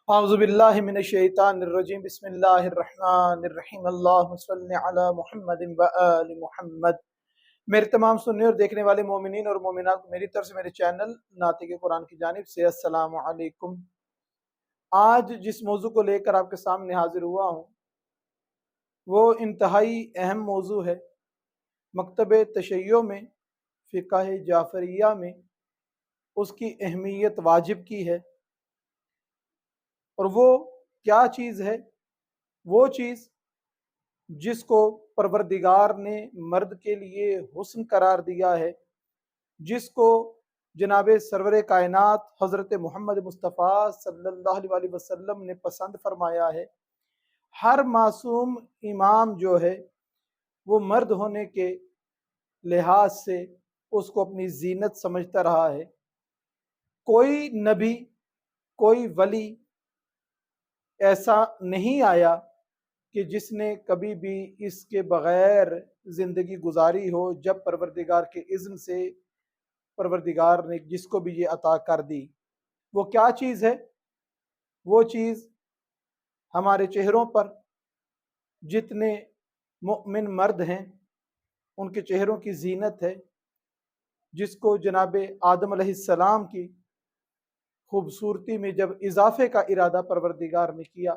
اعوذ باللہ من الشیطان الرجیم بسم اللہ الرحمن الرحیم اللہم صلی علی محمد و آل محمد۔ میرے تمام سننے اور دیکھنے والے مومنین اور مومنات کو میری طرف سے میرے چینل ناطق قرآن کی جانب سے السلام علیکم۔ آج جس موضوع کو لے کر آپ کے سامنے حاضر ہوا ہوں وہ انتہائی اہم موضوع ہے۔ مکتب تشیع میں، فقہ جعفریہ میں اس کی اہمیت واجب کی ہے، اور وہ کیا چیز ہے؟ وہ چیز جس کو پروردگار نے مرد کے لیے حسن قرار دیا ہے، جس کو جناب سرور کائنات حضرت محمد مصطفیٰ صلی اللہ علیہ وسلم نے پسند فرمایا ہے۔ ہر معصوم امام جو ہے وہ مرد ہونے کے لحاظ سے اس کو اپنی زینت سمجھتا رہا ہے۔ کوئی نبی، کوئی ولی ایسا نہیں آیا کہ جس نے کبھی بھی اس کے بغیر زندگی گزاری ہو، جب پروردگار کے اذن سے پروردگار نے جس کو بھی یہ عطا کر دی۔ وہ کیا چیز ہے؟ وہ چیز ہمارے چہروں پر جتنے مؤمن مرد ہیں ان کے چہروں کی زینت ہے، جس کو جناب آدم علیہ السلام کی خوبصورتی میں جب اضافے کا ارادہ پروردگار نے کیا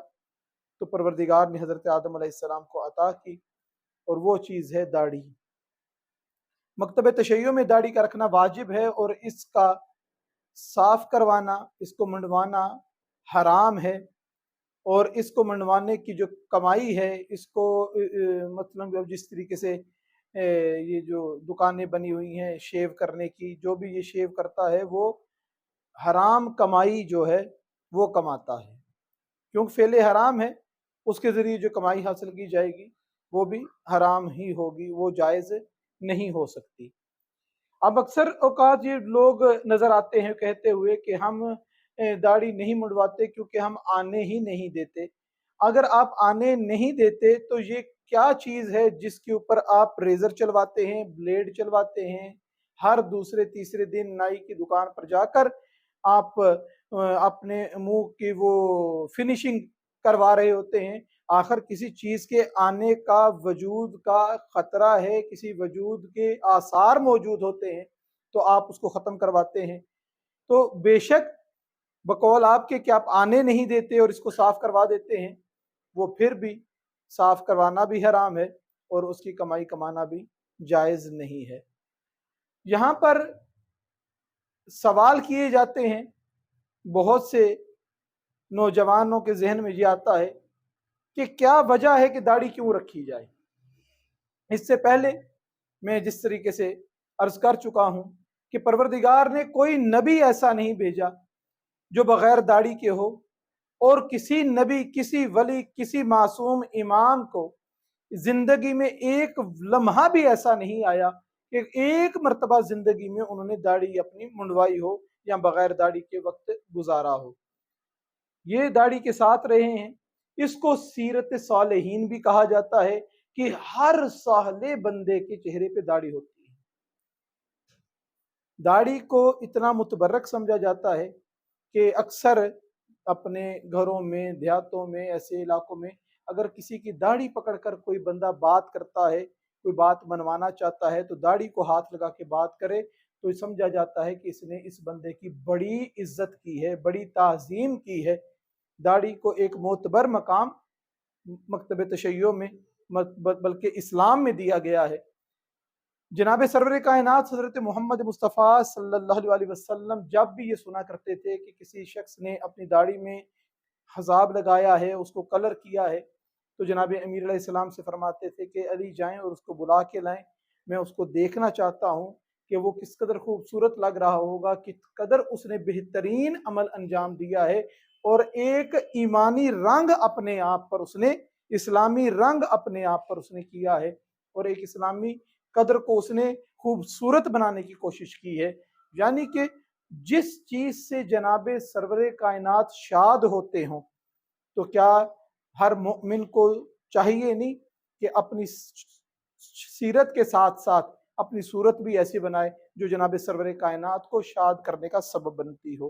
تو پروردگار نے حضرت آدم علیہ السلام کو عطا کی، اور وہ چیز ہے داڑھی۔ مکتب تشیع میں داڑھی کا رکھنا واجب ہے، اور اس کا صاف کروانا، اس کو منڈوانا حرام ہے، اور اس کو منڈوانے کی جو کمائی ہے، اس کو مطلب جس طریقے سے یہ جو دکانیں بنی ہوئی ہیں شیو کرنے کی، جو بھی یہ شیو کرتا ہے وہ حرام کمائی جو ہے وہ کماتا ہے، کیونکہ فعل حرام ہے، اس کے ذریعے جو کمائی حاصل کی جائے گی وہ بھی حرام ہی ہوگی، وہ جائز نہیں ہو سکتی۔ اب اکثر اوقات یہ لوگ نظر آتے ہیں کہتے ہوئے کہ ہم داڑھی نہیں منڈواتے کیونکہ ہم آنے ہی نہیں دیتے۔ اگر آپ آنے نہیں دیتے تو یہ کیا چیز ہے جس کے اوپر آپ ریزر چلواتے ہیں، بلیڈ چلواتے ہیں، ہر دوسرے تیسرے دن نائی کی دکان پر جا کر آپ اپنے منہ کی وہ فنیشنگ کروا رہے ہوتے ہیں؟ آخر کسی چیز کے آنے کا وجود کا خطرہ ہے، کسی وجود کے آثار موجود ہوتے ہیں تو آپ اس کو ختم کرواتے ہیں۔ تو بے شک بقول آپ کے کہ آپ آنے نہیں دیتے اور اس کو صاف کروا دیتے ہیں، وہ پھر بھی صاف کروانا بھی حرام ہے اور اس کی کمائی کمانا بھی جائز نہیں ہے۔ یہاں پر سوال کیے جاتے ہیں، بہت سے نوجوانوں کے ذہن میں یہ آتا ہے کہ کیا وجہ ہے کہ داڑھی کیوں رکھی جائے؟ اس سے پہلے میں جس طریقے سے عرض کر چکا ہوں کہ پروردگار نے کوئی نبی ایسا نہیں بھیجا جو بغیر داڑھی کے ہو، اور کسی نبی، کسی ولی، کسی معصوم امام کو زندگی میں ایک لمحہ بھی ایسا نہیں آیا کہ ایک مرتبہ زندگی میں انہوں نے داڑھی اپنی منڈوائی ہو یا بغیر داڑھی کے وقت گزارا ہو۔ یہ داڑھی کے ساتھ رہے ہیں۔ اس کو سیرت صالحین بھی کہا جاتا ہے کہ ہر صالح بندے کے چہرے پہ داڑھی ہوتی ہے۔ داڑھی کو اتنا متبرک سمجھا جاتا ہے کہ اکثر اپنے گھروں میں، دیہاتوں میں، ایسے علاقوں میں اگر کسی کی داڑھی پکڑ کر کوئی بندہ بات کرتا ہے، کوئی بات منوانا چاہتا ہے تو داڑھی کو ہاتھ لگا کے بات کرے تو سمجھا جاتا ہے کہ اس نے اس بندے کی بڑی عزت کی ہے، بڑی تعظیم کی ہے۔ داڑھی کو ایک معتبر مقام مکتب تشیع میں بلکہ اسلام میں دیا گیا ہے۔ جناب سرور کائنات حضرت محمد مصطفیٰ صلی اللہ علیہ وسلم جب بھی یہ سنا کرتے تھے کہ کسی شخص نے اپنی داڑھی میں حزاب لگایا ہے، اس کو کلر کیا ہے، تو جناب امیر علیہ السلام سے فرماتے تھے کہ علی جائیں اور اس کو بلا کے لائیں، میں اس کو دیکھنا چاہتا ہوں کہ وہ کس قدر خوبصورت لگ رہا ہوگا، کس قدر اس نے بہترین عمل انجام دیا ہے، اور ایک ایمانی رنگ اپنے آپ پر اس نے، اسلامی رنگ اپنے آپ پر اس نے کیا ہے، اور ایک اسلامی قدر کو اس نے خوبصورت بنانے کی کوشش کی ہے۔ یعنی کہ جس چیز سے جناب سرور کائنات شاد ہوتے ہوں تو کیا ہر مومن کو چاہیے نہیں کہ اپنی سیرت کے ساتھ ساتھ اپنی صورت بھی ایسی بنائے جو جناب سرور کائنات کو شاد کرنے کا سبب بنتی ہو؟